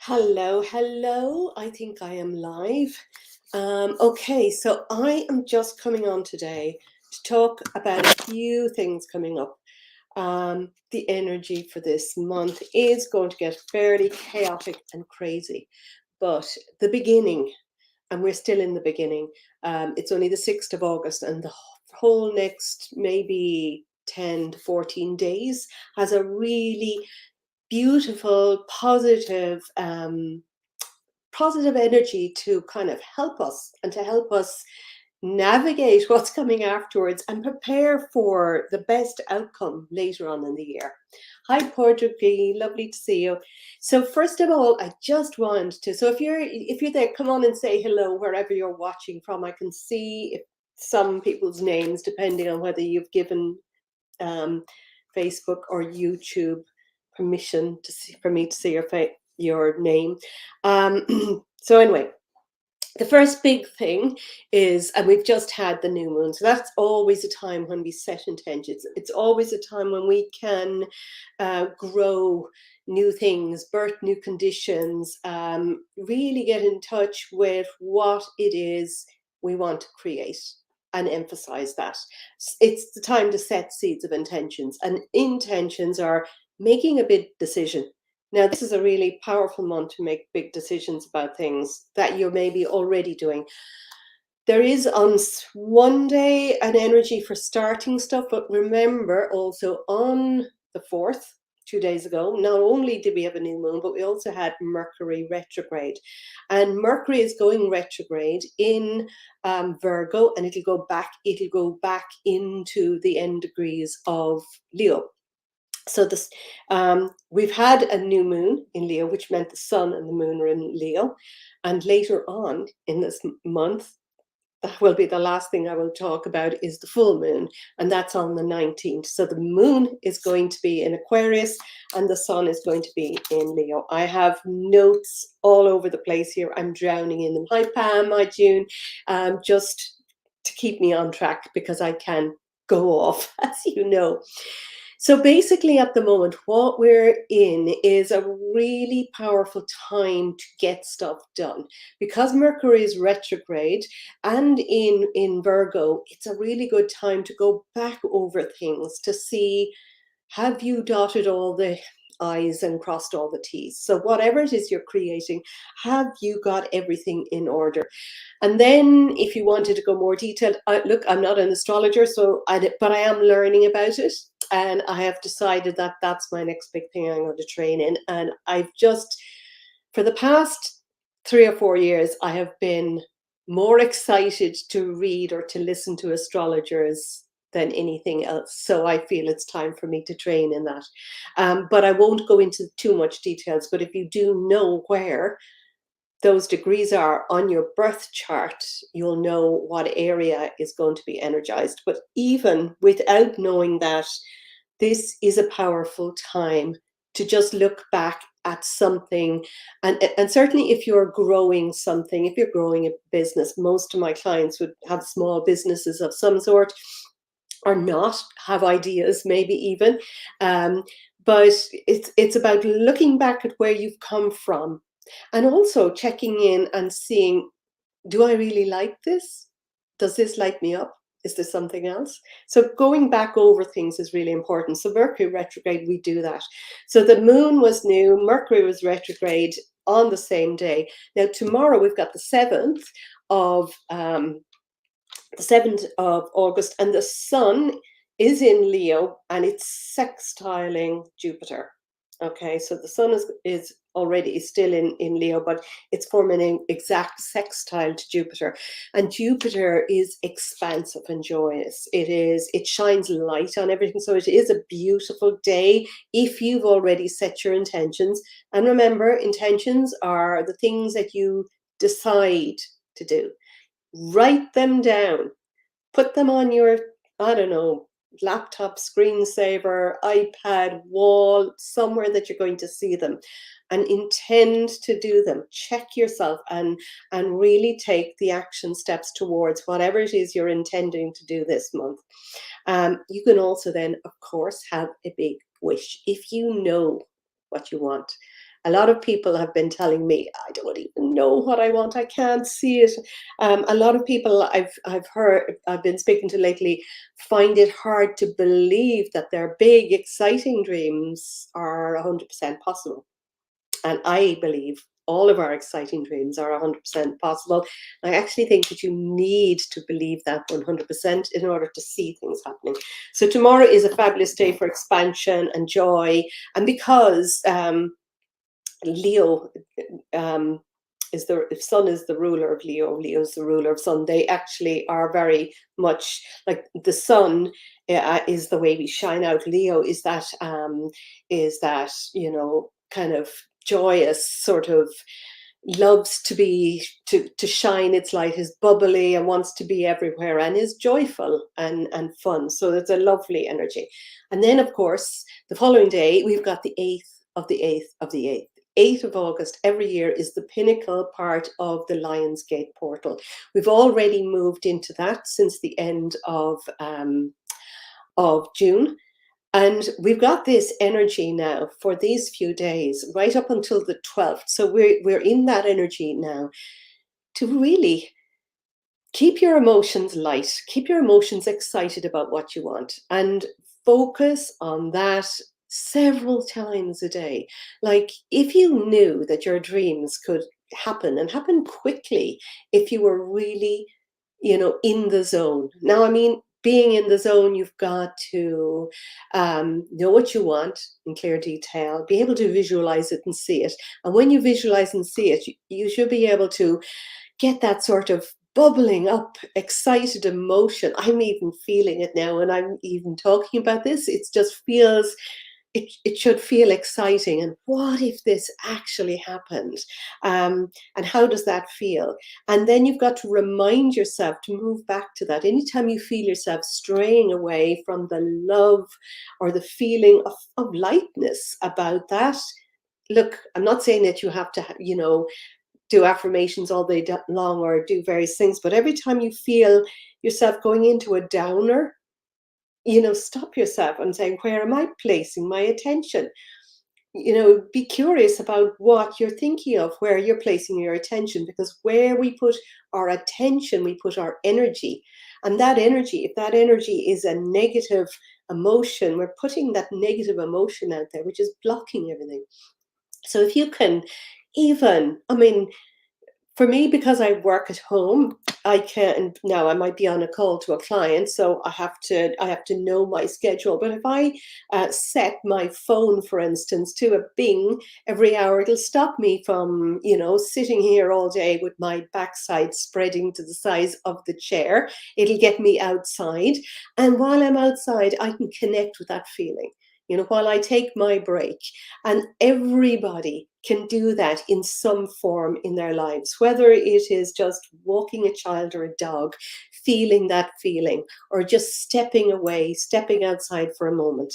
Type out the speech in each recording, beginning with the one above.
Hello, hello. I think I am live. Okay, so I am just coming on today to talk about a few things coming up. The energy for this month is going to get fairly chaotic and crazy, but the beginning, and we're still in the beginning. It's only the 6th of August, and the whole next maybe 10 to 14 days has a really beautiful, positive energy to kind of help us and to help us navigate what's coming afterwards and prepare for the best outcome later on in the year. Hi, Portuguese, lovely to see you. So first of all, I just want to, so if you're there, come on and say hello wherever you're watching from. I can see some people's names depending on whether you've given Facebook or YouTube permission for me to see your name. So anyway, the first big thing is, and we've just had the new moon, so that's always a time when we set intentions. It's always a time when we can grow new things, birth new conditions, really get in touch with what it is we want to create and emphasize that. It's the time to set seeds of intentions, and intentions are making a big decision. Now, this is a really powerful month to make big decisions about things that you're maybe already doing. There is on one day an energy for starting stuff, but remember also on the 4th, 2 days ago, not only did we have a new moon, but we also had Mercury retrograde. And Mercury is going retrograde in Virgo, and it'll go back into the end degrees of Leo. So this, we've had a new moon in Leo, which meant the sun and the moon are in Leo. And later on in this month, that will be the last thing I will talk about, is the full moon, and that's on the 19th. So the moon is going to be in Aquarius and the sun is going to be in Leo. I have notes all over the place here. I'm drowning in them. Hi Pam, hi June, just to keep me on track because I can go off, as you know. So basically at the moment, what we're in is a really powerful time to get stuff done. Because Mercury is retrograde and in Virgo, it's a really good time to go back over things to see, have you dotted all the I's and crossed all the T's? So whatever it is you're creating, have you got everything in order? And then if you wanted to go more detailed, look, I'm not an astrologer, but I am learning about it. And I have decided that that's my next big thing I'm going to train in. And I've just, for the past 3 or 4 years, I have been more excited to read or to listen to astrologers than anything else. So I feel it's time for me to train in that. But I won't go into too much details. But if you do know where those degrees are on your birth chart, you'll know what area is going to be energized. But even without knowing that, this is a powerful time to just look back at something. And certainly if you're growing something, if you're growing a business, most of my clients would have small businesses of some sort, or not, have ideas maybe even. But it's about looking back at where you've come from, and also checking in and seeing, do I really like this? Does this light me up? Is there something else? So going back over things is really important. So Mercury retrograde, we do that. So the moon was new, Mercury was retrograde on the same day. Now tomorrow we've got the 7th of August, and the sun is in Leo and it's sextiling Jupiter. Okay, so the sun is already still in Leo, but it's forming an exact sextile to Jupiter. And Jupiter is expansive and joyous. It shines light on everything. So it is a beautiful day if you've already set your intentions. And remember, intentions are the things that you decide to do. Write them down. Put them on your, I don't know, laptop, screensaver, iPad, wall, somewhere that you're going to see them, and intend to do them. Check yourself and really take the action steps towards whatever it is you're intending to do this month. You can also then, of course, have a big wish if you know what you want. A lot of people have been telling me, I don't even know what I want. I can't see it. A lot of people I've been speaking to lately find it hard to believe that their big, exciting dreams are 100% possible. And I believe all of our exciting dreams are 100% possible. I actually think that you need to believe that 100% in order to see things happening. So tomorrow is a fabulous day for expansion and joy. And because Leo is the Sun is the ruler of Leo, Leo's the ruler of Sun, they actually are very much like the Sun is the way we shine out. Leo is that kind of joyous, sort of loves to shine its light, is bubbly and wants to be everywhere and is joyful and fun. So it's a lovely energy. And then of course the following day we've got the 8th of the 8th of the 8th. 8th of August every year is the pinnacle part of the Lionsgate portal. We've already moved into that since the end of June. And we've got this energy now for these few days, right up until the 12th. So we're in that energy now to really keep your emotions light, keep your emotions excited about what you want, and focus on that several times a day. Like if you knew that your dreams could happen and happen quickly if you were really, in the zone. Now, I mean, being in the zone, you've got to know what you want in clear detail, be able to visualize it and see it. And when you visualize and see it, you should be able to get that sort of bubbling up, excited emotion. I'm even feeling it now, and I'm even talking about this. It just feels, it should feel exciting. And what if this actually happened? And how does that feel? And then you've got to remind yourself to move back to that. Anytime you feel yourself straying away from the love or the feeling of lightness about that, look, I'm not saying that you have to, do affirmations all day long or do various things, but every time you feel yourself going into a downer, stop yourself and say, where am I placing my attention? Be curious about what you're thinking of, where you're placing your attention, because where we put our attention, we put our energy. And that energy, if that energy is a negative emotion, we're putting that negative emotion out there, which is blocking everything. So if you can even, for me, because I work at home, I might be on a call to a client, so I have to know my schedule. But if I set my phone, for instance, to a bing every hour, it'll stop me from, sitting here all day with my backside spreading to the size of the chair. It'll get me outside. And while I'm outside, I can connect with that feeling. While I take my break. And everybody can do that in some form in their lives, whether it is just walking a child or a dog, feeling that feeling, or just stepping away, stepping outside for a moment.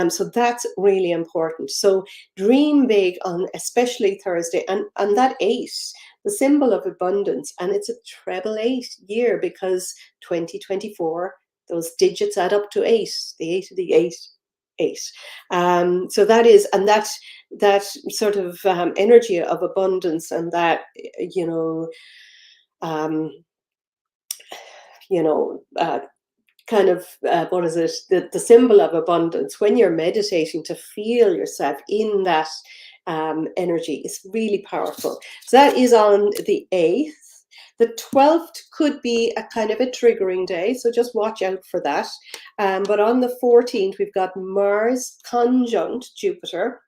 So that's really important. So dream big on especially Thursday. And that 8, the symbol of abundance, and it's a treble 8 year, because 2024, those digits add up to 8, the 8 of the 8. 8. So that is, and that sort of energy of abundance, and that kind of what is it? The symbol of abundance. When you're meditating, to feel yourself in that energy is really powerful. So that is on the 8th. The 12th could be a kind of a triggering day, so just watch out for that. But on the 14th, we've got Mars conjunct Jupiter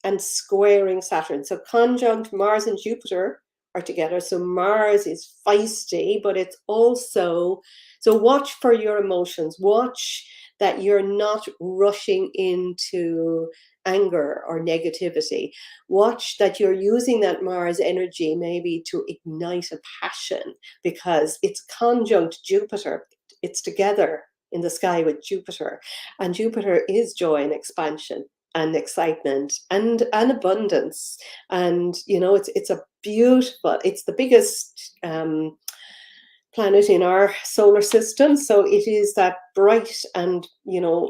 and squaring Saturn. So conjunct Mars and Jupiter are together. So Mars is feisty, but it's also, so watch for your emotions. Watch that you're not rushing into anger or negativity. Watch that you're using that Mars energy maybe to ignite a passion, because it's conjunct Jupiter. It's together in the sky with Jupiter. And Jupiter is joy and expansion and excitement and abundance. And, it's a beautiful, it's the biggest planet in our solar system. So it is that bright and,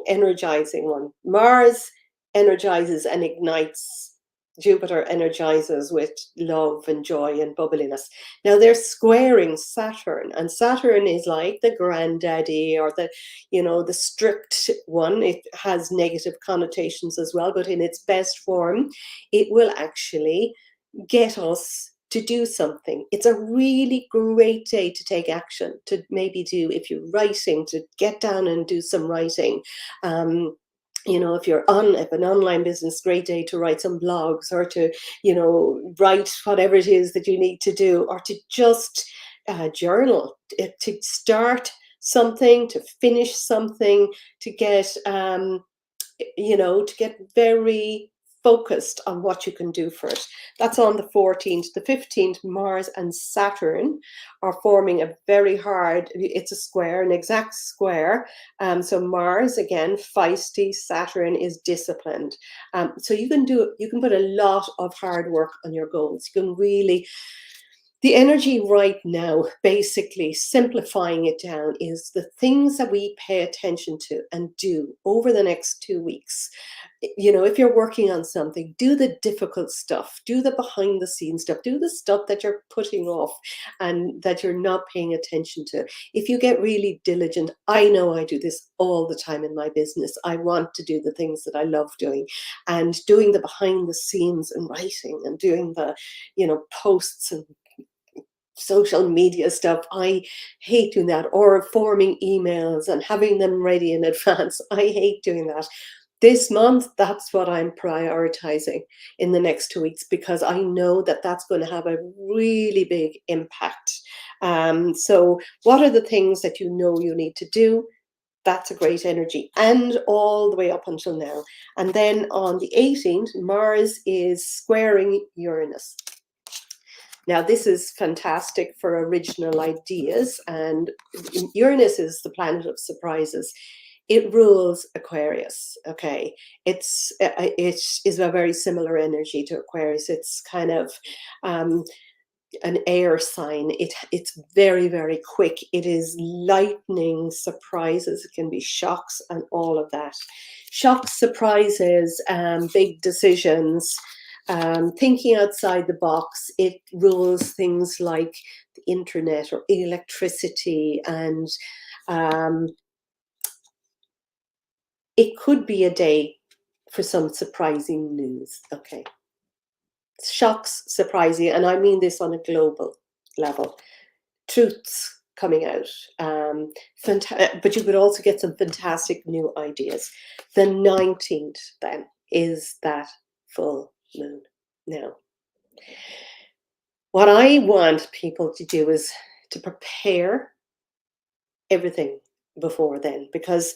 energizing one. Mars energizes and ignites Jupiter energizes with love and joy and bubbliness. Now they're squaring Saturn, and Saturn is like the granddaddy, or the, the strict one. It has negative connotations as well, but in its best form, it will actually get us to do something. It's a really great day to take action, to maybe do, if you're writing, to get down and do some writing. If you're if an online business, great day to write some blogs, or to, write whatever it is that you need to do, or to just journal, to start something, to finish something, to get, to get very focused on what you can do first. That's on the 14th. The 15th, Mars and Saturn are forming a very hard, it's a square, an exact square. So Mars, again, feisty, Saturn is disciplined. So you can put a lot of hard work on your goals. You can really, the energy right now, basically simplifying it down, is the things that we pay attention to and do over the next 2 weeks. If you're working on something, do the difficult stuff, do the behind the scenes stuff, do the stuff that you're putting off and that you're not paying attention to. If you get really diligent, I know I do this all the time in my business. I want to do the things that I love doing, and doing the behind the scenes and writing and doing the, posts and social media stuff. I hate doing that, or forming emails and having them ready in advance. I hate doing that. This month, that's what I'm prioritizing in the next 2 weeks, because I know that that's going to have a really big impact. So what are the things that you need to do? That's a great energy, and all the way up until now. And then on the 18th, Mars is squaring Uranus. Now, this is fantastic for original ideas, and Uranus is the planet of surprises. It rules Aquarius. Okay, it is a very similar energy to Aquarius. It's kind of an air sign. It's very, very quick. It is lightning surprises. It can be shocks and all of that. Shocks, surprises, big decisions. Thinking outside the box. It rules things like the internet or electricity, and it could be a day for some surprising news. Okay, shocks, surprising, and I mean this on a global level. Truths coming out, but you could also get some fantastic new ideas. The 19th then is that full moon. Now, what I want people to do is to prepare everything before then, because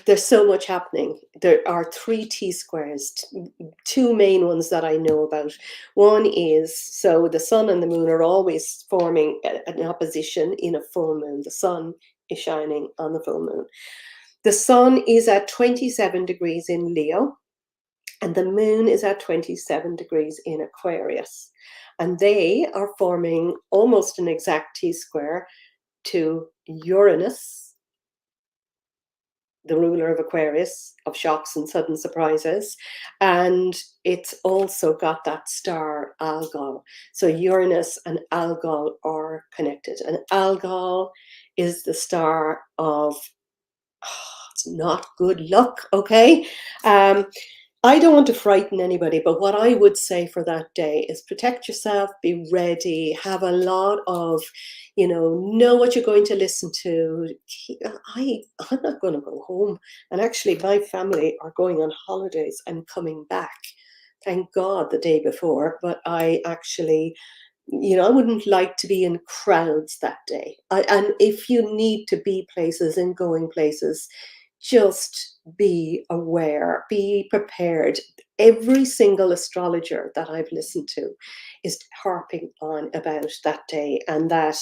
there's so much happening. There are 3 T-squares, 2 main ones that I know about. One is, so the sun and the moon are always forming an opposition in a full moon. The sun is shining on the full moon. The sun is at 27 degrees in Leo, and the moon is at 27 degrees in Aquarius. And they are forming almost an exact T-square to Uranus, the ruler of Aquarius, of shocks and sudden surprises. And it's also got that star Algol. So Uranus and Algol are connected. And Algol is the star of, it's not good luck, okay? I don't want to frighten anybody, but what I would say for that day is protect yourself, be ready, have a lot of, know what you're going to listen to. I'm not going to go home. And actually, my family are going on holidays and coming back. Thank God the day before. But I actually, I wouldn't like to be in crowds that day. And if you need to be places and going places, just be aware, be prepared. Every single astrologer that I've listened to is harping on about that day, and that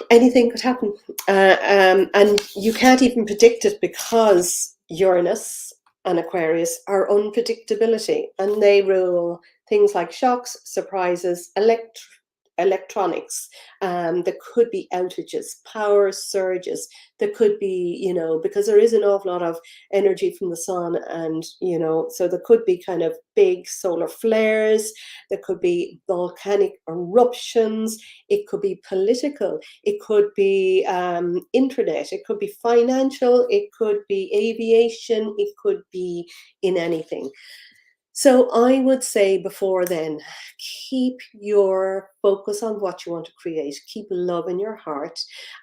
anything could happen. And you can't even predict it, because Uranus and Aquarius are unpredictability, and they rule things like shocks, surprises, electronics. There could be outages, power surges. There could be, you know, because there is an awful lot of energy from the sun, and, you know, so there could be kind of big solar flares. There could be volcanic eruptions. It could be political. It could be internet. It could be financial. It could be aviation. It could be in anything. So I would say before then, keep your focus on what you want to create, keep love in your heart,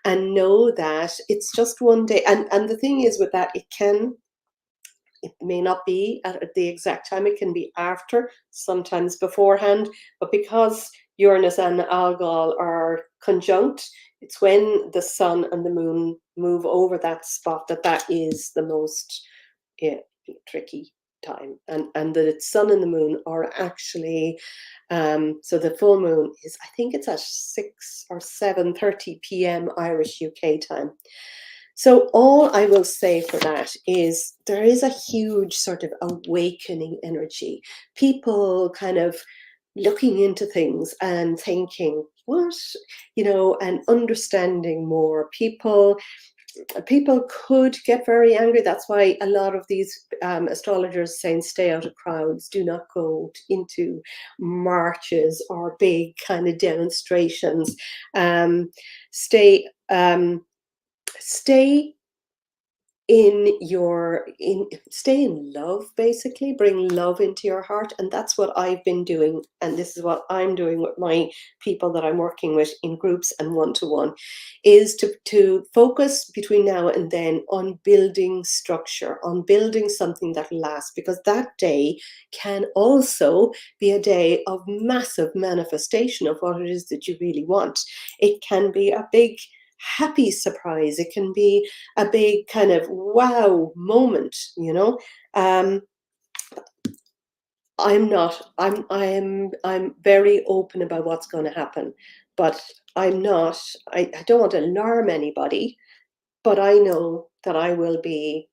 and know that it's just one day. And the thing is with that, it may not be at the exact time, it can be after, sometimes beforehand, but because Uranus and Algol are conjunct, it's when the sun and the moon move over that spot that is the most tricky time. And the sun and the moon are actually so the full moon is, I think it's at 6 or 7:30 p.m. Irish UK time. So all I will say for that is there is a huge sort of awakening energy. People kind of looking into things and thinking, what, you know, and understanding more. People could get very angry. That's why a lot of these astrologers saying stay out of crowds, do not go into marches or big kind of demonstrations. Stay stay stay in love, basically bring love into your heart. And that's what I've been doing, and this is what I'm doing with my people that I'm working with in groups and one-to-one, is to focus between now and then on building structure, on building something that lasts, because that day can also be a day of massive manifestation of what it is that you really want. It can be a big happy surprise. It can be a big kind of wow moment, you know. I'm very open about what's going to happen, but I don't want to alarm anybody, but I know that I will be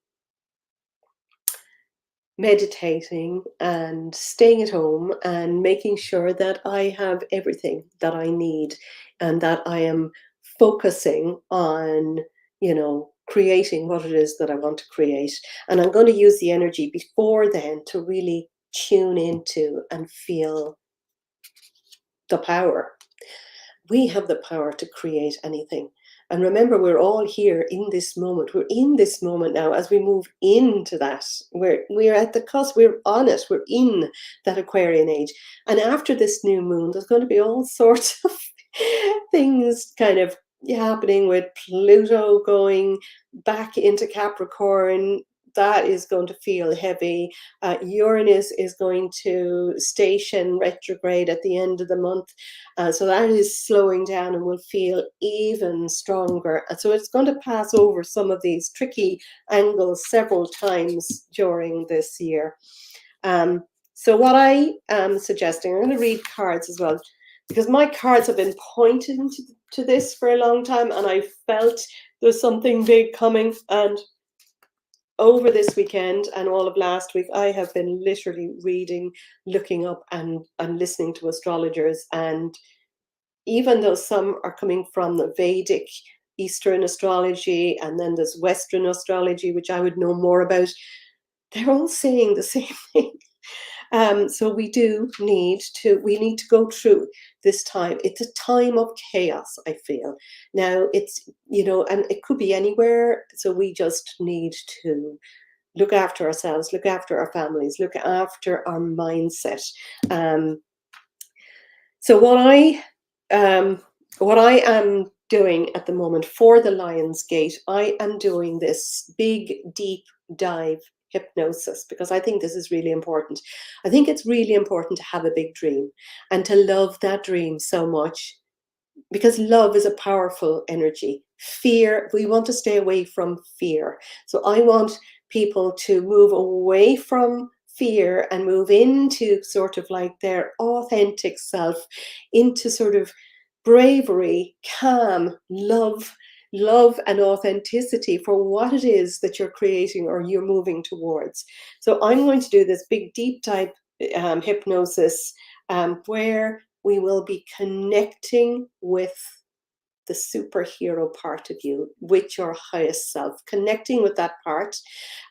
meditating and staying at home and making sure that I have everything that I need, and that I am focusing on, you know, creating what it is that I want to create. And I'm going to use the energy before then to really tune into and feel the power. We have the power to create anything. And remember, we're all here in this moment. We're in this moment now. As we move into that, we're at the cusp, we're on it, we're in that Aquarian age. And after this new moon, there's going to be all sorts of things kind of happening, with Pluto going back into Capricorn. That is going to feel heavy. Uranus is going to station retrograde at the end of the month. So that is slowing down and will feel even stronger. And so it's going to pass over some of these tricky angles several times during this year. So what I am suggesting, I'm going to read cards as well, because my cards have been pointing to this for a long time, and I felt there's something big coming. And over this weekend and all of last week, I have been literally reading, looking up, and listening to astrologers. And even though some are coming from the Vedic Eastern astrology, and then there's Western astrology, which I would know more about, they're all saying the same thing. So we need to go through this time. It's a time of chaos, I feel. Now it's, you know, and it could be anywhere. So we just need to look after ourselves, look after our families, look after our mindset. So what I am doing at the moment for the Lion's Gate, I am doing this big, deep dive hypnosis, because I think this is really important. I think it's really important to have a big dream and to love that dream so much, because love is a powerful energy. Fear, we want to stay away from fear. So I want people to move away from fear and move into sort of like their authentic self, into sort of bravery, calm, love and authenticity for what it is that you're creating or you're moving towards. So I'm going to do this big deep dive hypnosis, where we will be connecting with the superhero part of you, with your highest self, connecting with that part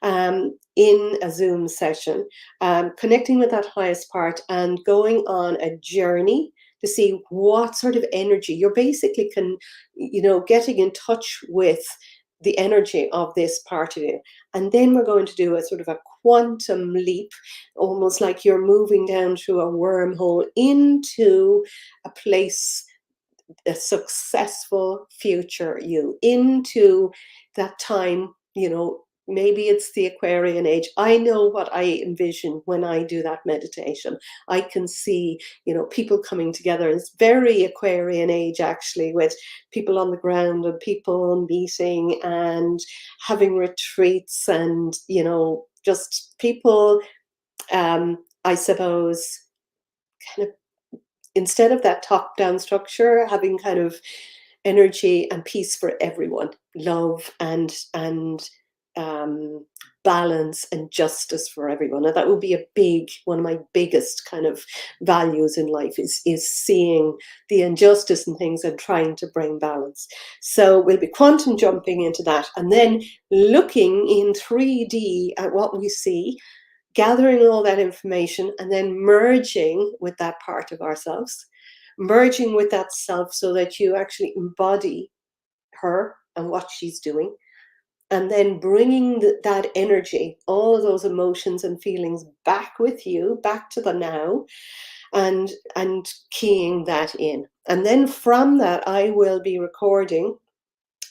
in a Zoom session, connecting with that highest part and going on a journey to see what sort of energy you're basically getting in touch with the energy of this part of you. And then we're going to do a sort of a quantum leap, almost like you're moving down through a wormhole into a place, a successful future you, into that time, maybe it's the Aquarian age. I know what I envision when I do that meditation. I can see, people coming together. It's very Aquarian age, actually, with people on the ground and people meeting and having retreats and, just people, I suppose, kind of, instead of that top-down structure, having kind of energy and peace for everyone, love and balance and justice for everyone. And that would be one of my biggest kind of values in life is seeing the injustice in things and trying to bring balance. So we'll be quantum jumping into that and then looking in 3D at what we see, gathering all that information and then merging with that part of ourselves, merging with that self so that you actually embody her and what she's doing, and then bringing that energy, all of those emotions and feelings back with you, back to the now, and keying that in. And then from that, I will be recording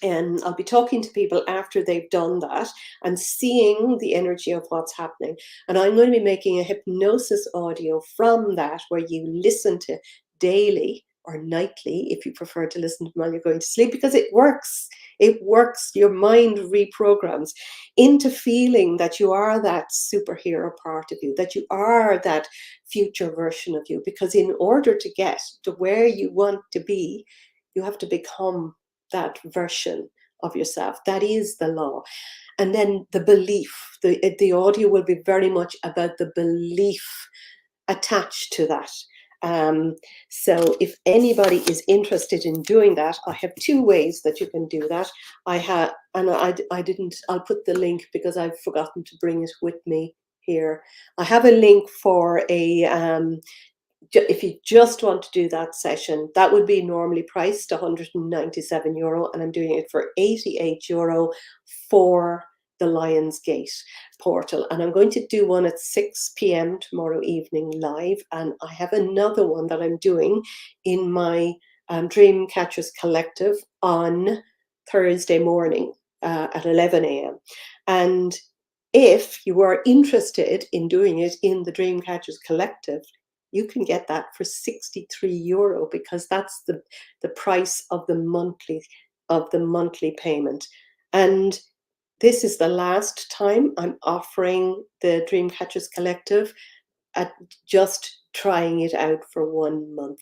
and I'll be talking to people after they've done that and seeing the energy of what's happening. And I'm going to be making a hypnosis audio from that where you listen to daily or nightly, if you prefer to listen while you're going to sleep, because it works. It works. Your mind reprograms into feeling that you are that superhero part of you, that you are that future version of you. Because in order to get to where you want to be, you have to become that version of yourself. That is the law. And then the belief, the audio will be very much about the belief attached to that. So if anybody is interested in doing that, I have 2 ways that you can do that. I'll put the link because I've forgotten to bring it with me here. I have a link for if you just want to do that session, that would be normally priced €197, and I'm doing it for €88 for the Lionsgate portal. And I'm going to do one at 6 p.m. tomorrow evening live, and I have another one that I'm doing in my DreamCatchers Collective on Thursday morning at 11 a.m. And if you are interested in doing it in the DreamCatchers Collective, you can get that for €63 because that's the price of the monthly payment. And this is the last time I'm offering the DreamCatchers Collective at just trying it out for 1 month.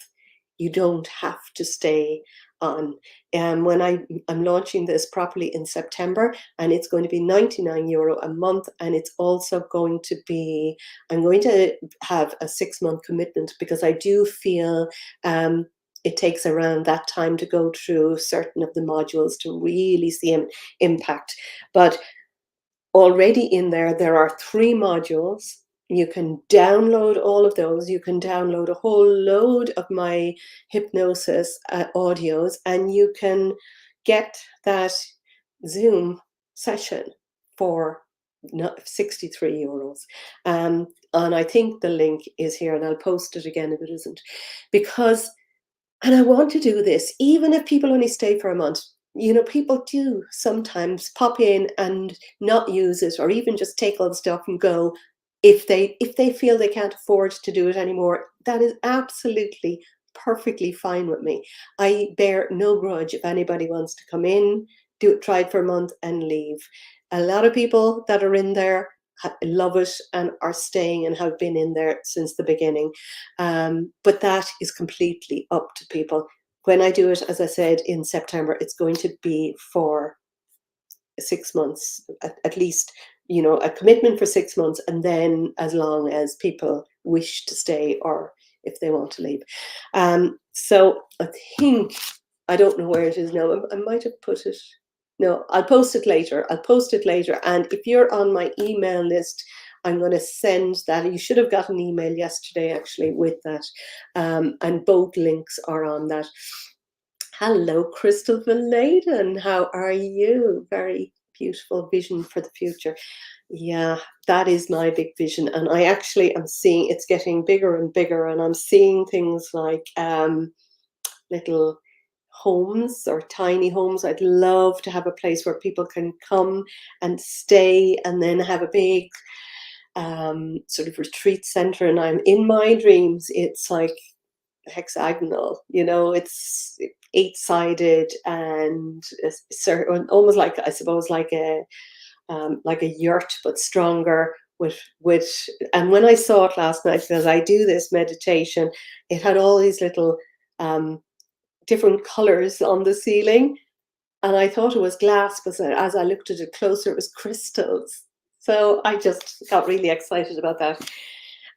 You don't have to stay on. When I'm launching this properly in September, and it's going to be €99 a month, and it's also going to be, I'm going to have a 6-month commitment because I do feel it takes around that time to go through certain of the modules to really see an impact. But already in there are 3 modules. You can download all of those. You can download a whole load of my hypnosis audios, and you can get that Zoom session for €63. And I think the link is here, and I'll post it again if it isn't. And I want to do this, even if people only stay for a month. People do sometimes pop in and not use it, or even just take all the stuff and go if they feel they can't afford to do it anymore. That is absolutely perfectly fine with me. I bear no grudge if anybody wants to come in, try it for a month and leave. A lot of people that are in there love it and are staying and have been in there since the beginning. But that is completely up to people. When I do it, as I said, in September, it's going to be for 6 months, at least, a commitment for 6 months, and then as long as people wish to stay or if they want to leave. So I think, I don't know where it is now. I might have put it. No, I'll post it later. I'll post it later. And if you're on my email list, I'm going to send that. You should have got an email yesterday, actually, with that. And both links are on that. Hello, Crystal Valen. How are you? Very beautiful vision for the future. Yeah, that is my big vision. And I actually am seeing it's getting bigger and bigger. And I'm seeing things like little homes or tiny homes. I'd love to have a place where people can come and stay and then have a big sort of retreat center. And I'm in my dreams, it's like hexagonal, you know, it's 8-sided and almost like, I suppose, like a yurt, but stronger with and when I saw it last night, because I do this meditation, it had all these little different colors on the ceiling, and I thought it was glass, but as I looked at it closer, it was crystals. So I just got really excited about that.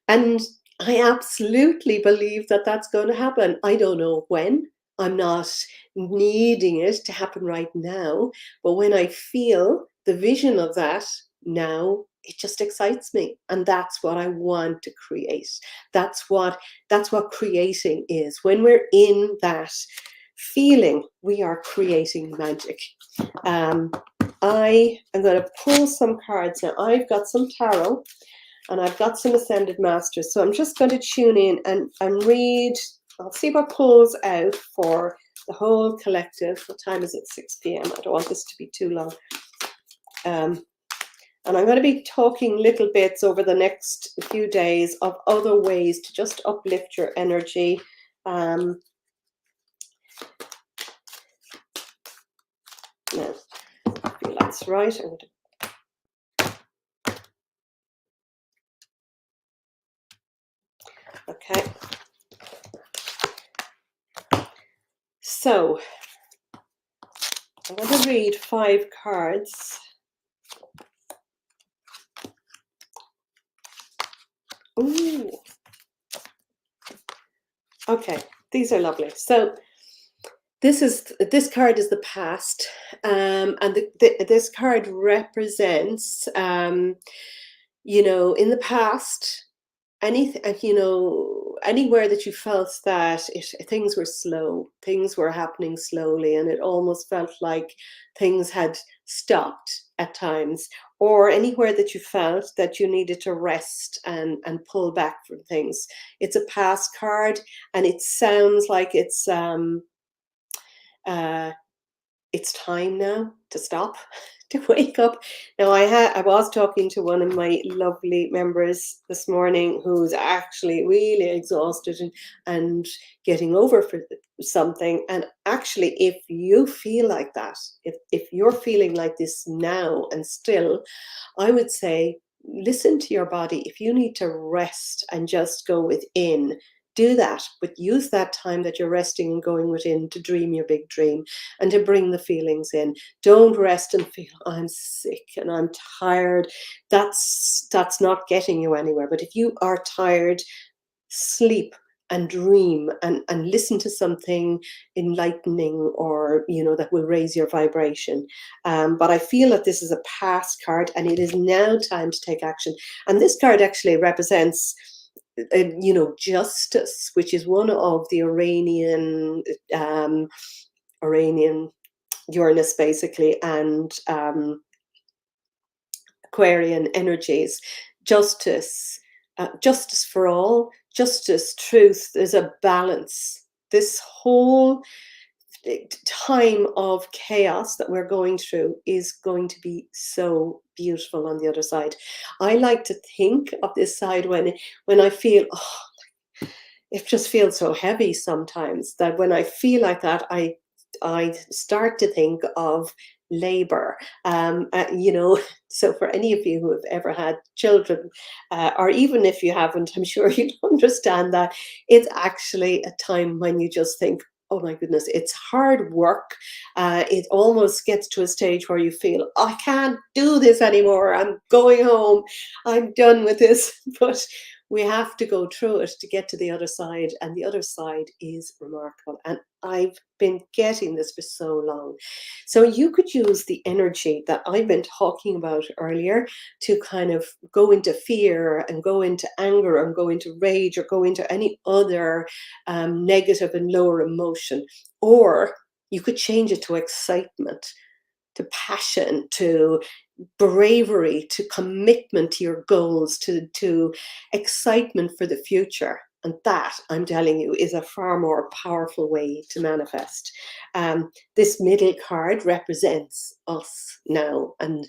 And I absolutely believe that that's going to happen. I don't know when. I'm not needing it to happen right now. But when I feel the vision of that now, it just excites me. And that's what I want to create. That's what creating is. When we're in that feeling, we are creating magic. I am going to pull some cards now. I've got some tarot and I've got some Ascended Masters. So I'm just going to tune in and read. I'll see what pulls out for the whole collective. What time is it? 6 p.m. I don't want this to be too long. And I'm going to be talking little bits over the next few days of other ways to just uplift your energy. Now, I feel that's right. I'm going to Okay. So I'm going to read 5 cards. Ooh. Okay, these are lovely. So this card is the past, and this card represents, you know, in the past, anywhere that you felt that things were slow, things were happening slowly, and it almost felt like things had stopped at times, or anywhere that you felt that you needed to rest and pull back from things. It's a past card, and it sounds like it's time now to stop, to wake up. Now, I was talking to one of my lovely members this morning who's actually really exhausted and getting over for something. And actually, if you feel like that, if you're feeling like this now and still, I would say, listen to your body. If you need to rest and just go within, do that, but use that time that you're resting and going within to dream your big dream and to bring the feelings in. Don't rest and feel, I'm sick and I'm tired. That's not getting you anywhere. But if you are tired, sleep and dream and listen to something enlightening, or, you know, that will raise your vibration. But I feel that this is a past card, and it is now time to take action. And this card actually represents, you know, justice, which is one of the Iranian Uranus, basically, and Aquarian energies. Justice, justice for all, justice, truth. There's a balance. This whole time of chaos that we're going through is going to be so beautiful on the other side. I like to think of this side when I feel, oh, it just feels so heavy sometimes, that when I feel like that, I start to think of labor. You know, so for any of you who have ever had children, or even if you haven't, I'm sure you'll understand that it's actually a time when you just think, oh my goodness, it's hard work. It almost gets to a stage where you feel, oh, I can't do this anymore. I'm going home. I'm done with this. But We have to go through it to get to the other side, and the other side is remarkable. And I've been getting this for so long. So you could use the energy that I've been talking about earlier to kind of go into fear and go into anger and go into rage or go into any other negative and lower emotion. Or you could change it to excitement, to passion, to bravery, to commitment to your goals, to excitement for the future. And that, I'm telling you, is a far more powerful way to manifest. This middle card represents us now. And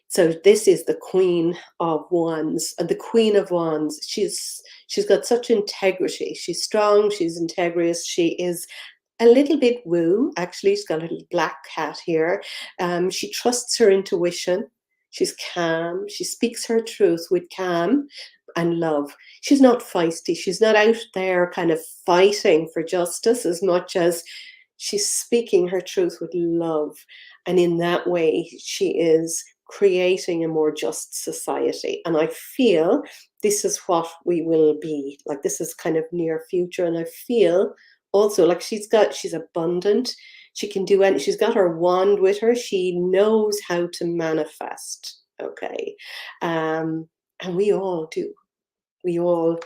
so this is the Queen of Wands. And the Queen of Wands, she's got such integrity. She's strong, she's integrous, she is a little bit woo, actually. She's got a little black cat here. She trusts her intuition. She's calm. She speaks her truth with calm and love. She's not feisty. She's not out there kind of fighting for justice as much as she's speaking her truth with love. And in that way, she is creating a more just society. And I feel this is what we will be. Like, this is kind of near future. And I feel also like she's abundant. She can do any, she's got her wand with her. She knows how to manifest. Okay. And we all do. We all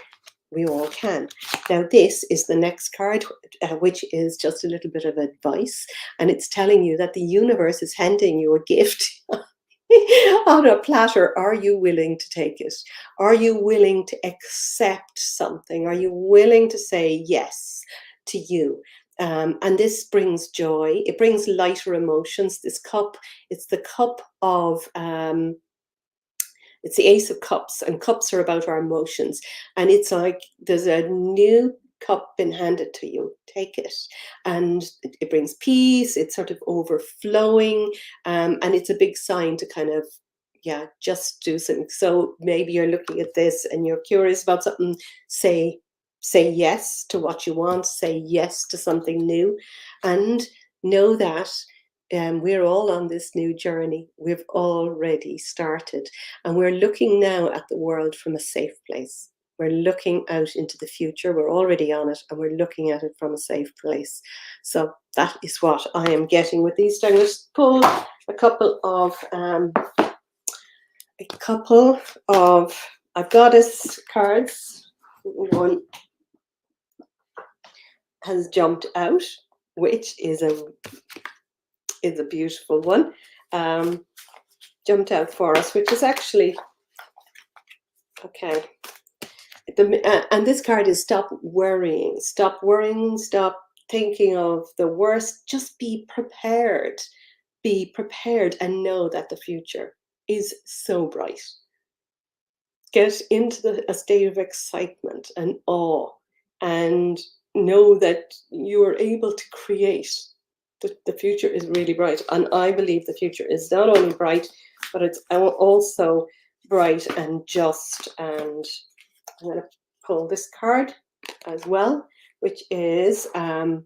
can. Now, this is the next card, which is just a little bit of advice. And it's telling you that the universe is handing you a gift on a platter. Are you willing to take it? Are you willing to accept something? Are you willing to say yes to you? And this brings joy. It brings lighter emotions. This cup, it's the cup of, it's the Ace of Cups, and cups are about our emotions. And it's like there's a new cup been handed to you. Take it. And it brings peace. It's sort of overflowing. And it's a big sign to kind of, yeah, just do something. So maybe you're looking at this and you're curious about something. Say yes to what you want. Say yes to something new. And know that we're all on this new journey. We've already started. And we're looking now at the world from a safe place. We're looking out into the future. We're already on it, and we're looking at it from a safe place. So that is what I am getting with these. I'm going to pull a couple of goddess cards. One has jumped out, which is a beautiful one. Jumped out for us, which is actually okay. And this card is stop worrying, stop thinking of the worst. Just be prepared and know that the future is so bright. Get into a state of excitement and awe, and know that you are able to create. The future is really bright. And I believe the future is not only bright, but it's also bright and just. And I'm going to pull this card as well, which is the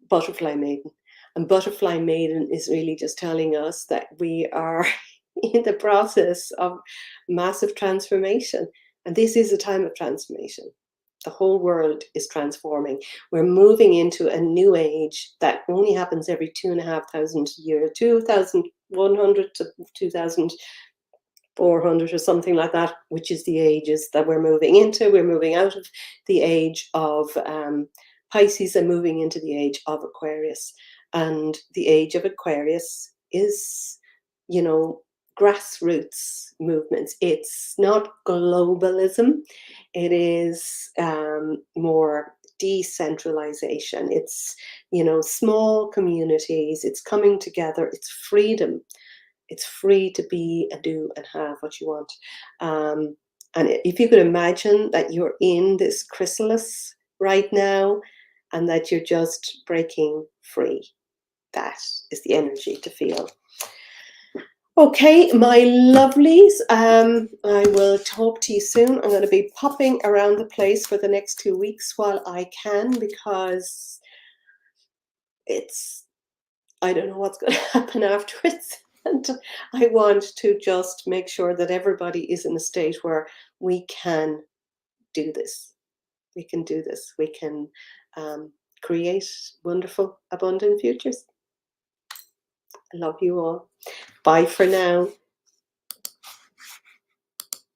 Butterfly Maiden. And Butterfly Maiden is really just telling us that we are in the process of massive transformation. And this is a time of transformation. The whole world is transforming. We're moving into a new age that only happens every 2,500 years, 2,100 to 2,400 or something like that, which is the ages that we're moving into. We're moving out of the age of Pisces and moving into the age of Aquarius. And the age of Aquarius is, grassroots movements. It's not globalism. It is more decentralization. It's, small communities. It's coming together. It's freedom. It's free to be and do and have what you want. And if you could imagine that you're in this chrysalis right now and that you're just breaking free, that is the energy to feel. Okay, my lovelies, I will talk to you soon. I'm going to be popping around the place for the next 2 weeks while I can, because I don't know what's going to happen afterwards. And I want to just make sure that everybody is in a state where we can do this. We can do this. We can create wonderful, abundant futures. I love you all. Bye for now.